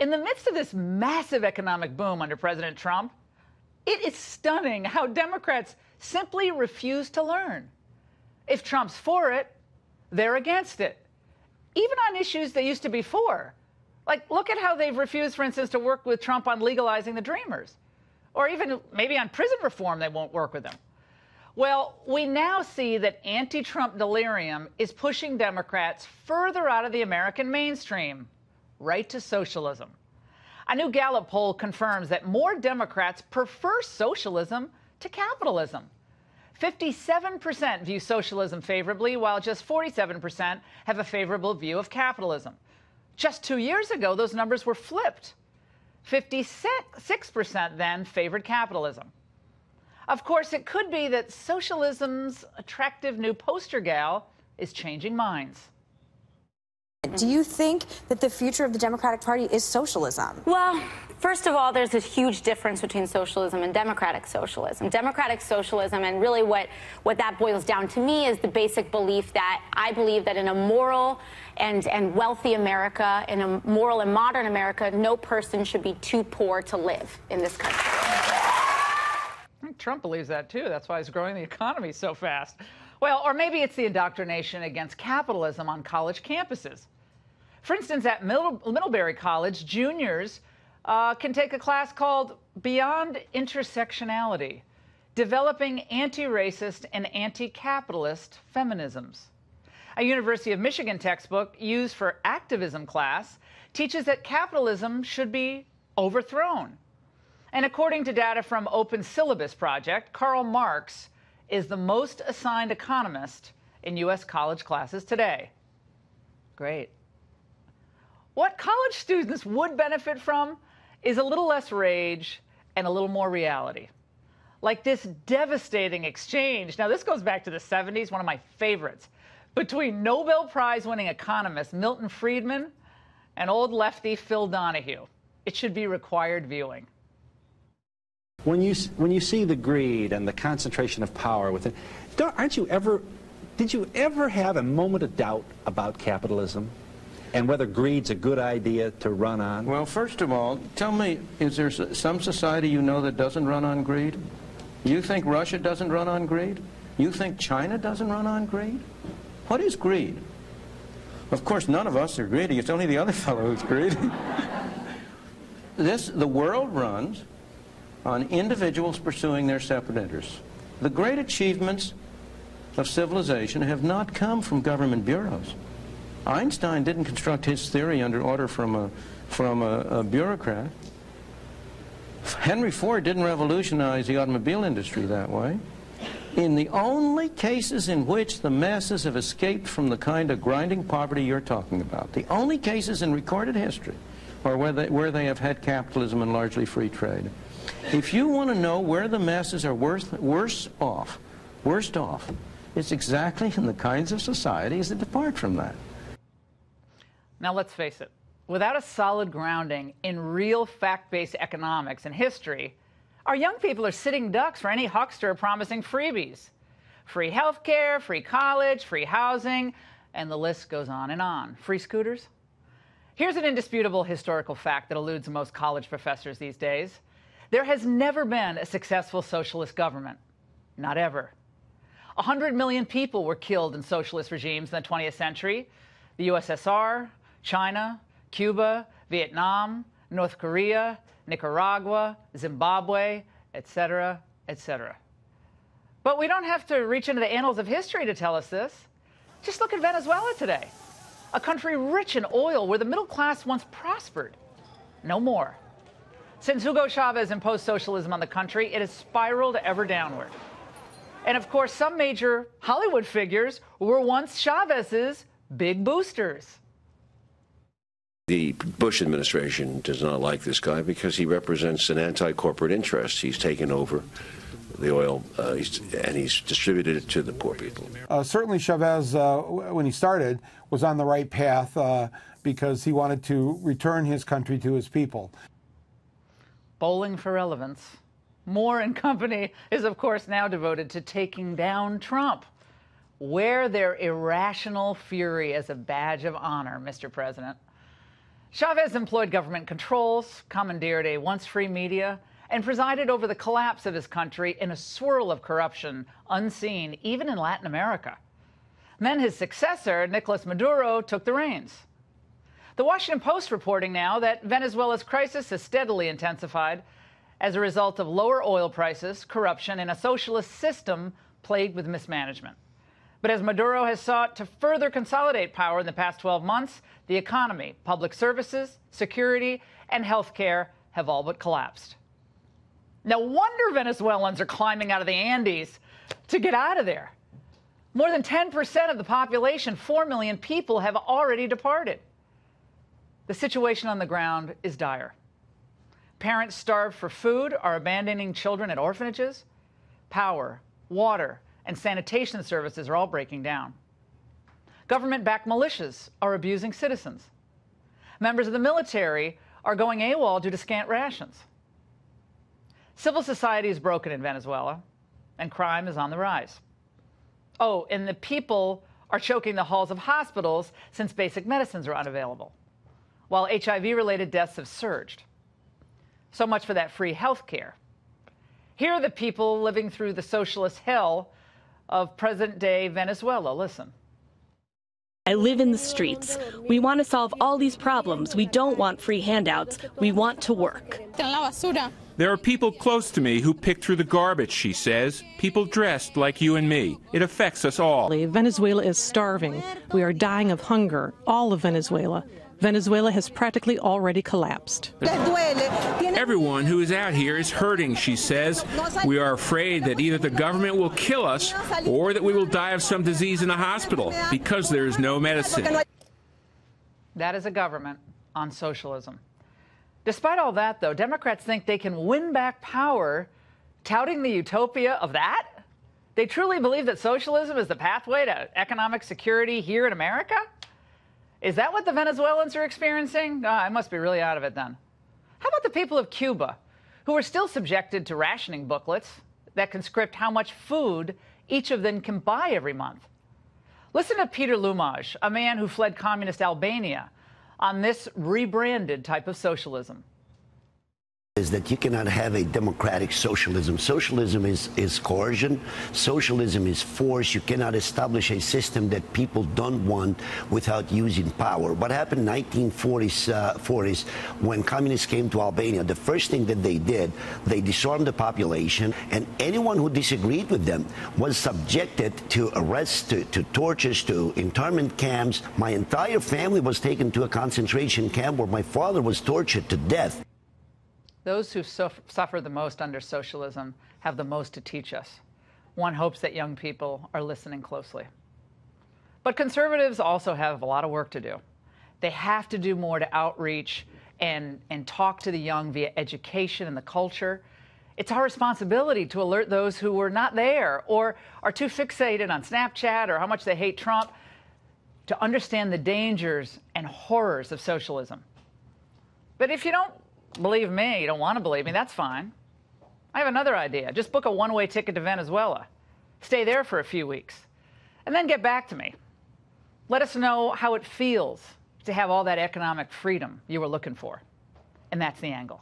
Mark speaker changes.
Speaker 1: In the midst of this massive economic boom under President Trump, it is stunning how Democrats simply refuse to learn. If Trump's for it, they're against it, even on issues they used to be for. Like, look at how they've refused, for instance, to work with Trump on legalizing the Dreamers. Or even maybe on prison reform, they won't work with him. Well, we now see that anti-Trump delirium is pushing Democrats further out of the American mainstream, right to socialism. A new Gallup poll confirms that more Democrats prefer socialism to capitalism. 57% view socialism favorably, while just 47% have a favorable view of capitalism. Just 2 years ago, those numbers were flipped. 56% then favored capitalism. Of course, it could be that socialism's attractive new poster gal is changing minds.
Speaker 2: Do you think that the future of the Democratic Party is socialism?
Speaker 3: Well, first of all, there's a huge difference between socialism and democratic socialism. Democratic socialism, and really what that boils down to me, is the basic belief that I believe that in a moral and wealthy America, in a moral and modern America, no person should be too poor to live in this country.
Speaker 1: Trump believes that, too. That's why he's growing the economy so fast. Well, or maybe it's the indoctrination against capitalism on college campuses. For instance, at Middlebury College, juniors can take a class called Beyond Intersectionality, Developing Anti-Racist and Anti-Capitalist Feminisms. A University of Michigan textbook used for activism class teaches that capitalism should be overthrown. And according to data from Open Syllabus Project, Karl Marx is the most assigned economist in U.S. college classes today. Great. What college students would benefit from is a little less rage and a little more reality. Like this devastating exchange, now this goes back to the 70s, one of my favorites, between Nobel Prize-winning economist Milton Friedman and old lefty Phil Donahue. It should be required viewing.
Speaker 4: When you see the greed and the concentration of power within, did you ever have a moment of doubt about capitalism and whether greed's a good idea to run on?
Speaker 5: Well, first of all, tell me, is there some society you know that doesn't run on greed? You think Russia doesn't run on greed? You think China doesn't run on greed? What is greed? Of course, none of us are greedy. It's only the other fellow who's greedy. The world runs on individuals pursuing their separate interests. The great achievements of civilization have not come from government bureaus. Einstein didn't construct his theory under order from a bureaucrat. Henry Ford didn't revolutionize the automobile industry that way. In the only cases in which the masses have escaped from the kind of grinding poverty you're talking about, the only cases in recorded history are where they have had capitalism and largely free trade. If you want to know where the masses are worst off, it's exactly in the kinds of societies that depart from that.
Speaker 1: Now, let's face it. Without a solid grounding in real fact-based economics and history, our young people are sitting ducks for any huckster promising freebies. Free health care, free college, free housing, and the list goes on and on. Free scooters? Here's an indisputable historical fact that eludes most college professors these days. There has never been a successful socialist government. Not ever. 100 million people were killed in socialist regimes in the 20th century. The USSR, China, Cuba, Vietnam, North Korea, Nicaragua, Zimbabwe, etc., etc. But we don't have to reach into the annals of history to tell us this. Just look at Venezuela today, a country rich in oil where the middle class once prospered. No more. Since Hugo Chavez imposed socialism on the country, it has spiraled ever downward. And of course, some major Hollywood figures were once Chavez's big boosters.
Speaker 6: The Bush administration does not like this guy because he represents an anti-corporate interest. He's taken over the oil and he's distributed it to the poor people.
Speaker 7: Certainly Chavez, when he started, was on the right path because he wanted to return his country to his people.
Speaker 1: Bowling for relevance. Moore and company is, of course, now devoted to taking down Trump. Wear their irrational fury as a badge of honor, Mr. President. Chavez employed government controls, commandeered a once-free media, and presided over the collapse of his country in a swirl of corruption unseen even in Latin America. Then his successor, Nicolas Maduro, took the reins. The Washington Post reporting now that Venezuela's crisis has steadily intensified as a result of lower oil prices, corruption, and a socialist system plagued with mismanagement. But as Maduro has sought to further consolidate power in the past 12 months, the economy, public services, security, and health care have all but collapsed. No wonder Venezuelans are climbing out of the Andes to get out of there. More than 10% of the population, 4 million people, have already departed. The situation on the ground is dire. Parents starved for food are abandoning children at orphanages. Power, water, and sanitation services are all breaking down. Government-backed militias are abusing citizens. Members of the military are going AWOL due to scant rations. Civil society is broken in Venezuela, and crime is on the rise. Oh, and the people are choking the halls of hospitals since basic medicines are unavailable, while HIV-related deaths have surged. So much for that free health care. Here are the people living through the socialist hell of present-day Venezuela. Listen.
Speaker 8: I live in the streets. We want to solve all these problems. We don't want free handouts. We want to work.
Speaker 9: There are people close to me who pick through the garbage, she says. People dressed like you and me. It affects us all.
Speaker 10: Venezuela is starving. We are dying of hunger. All of Venezuela. Venezuela has practically already collapsed.
Speaker 9: Everyone who is out here is hurting, she says. We are afraid that either the government will kill us or that we will die of some disease in the hospital because there is no medicine.
Speaker 1: That is a government on socialism. Despite all that, though, Democrats think they can win back power touting the utopia of that? They truly believe that socialism is the pathway to economic security here in America? Is that what the Venezuelans are experiencing? I must be really out of it then. How about the people of Cuba, who are still subjected to rationing booklets that can script how much food each of them can buy every month? Listen to Peter Lumaj, a man who fled communist Albania, on this rebranded type of socialism.
Speaker 11: Is that you cannot have a democratic socialism. Socialism is coercion. Socialism is force. You cannot establish a system that people don't want without using power. What happened in the 1940s when communists came to Albania, the first thing that they did, they disarmed the population, and anyone who disagreed with them was subjected to arrests, to tortures, to internment camps. My entire family was taken to a concentration camp where my father was tortured to death.
Speaker 1: Those who suffer the most under socialism have the most to teach us. One hopes that young people are listening closely. But conservatives also have a lot of work to do. They have to do more to outreach and talk to the young via education and the culture. It's our responsibility to alert those who were not there or are too fixated on Snapchat or how much they hate Trump to understand the dangers and horrors of socialism. But if you don't believe me, you don't want to believe me, that's fine. I have another idea. Just book a one-way ticket to Venezuela. Stay there for a few weeks. And then get back to me. Let us know how it feels to have all that economic freedom you were looking for. And that's The Angle.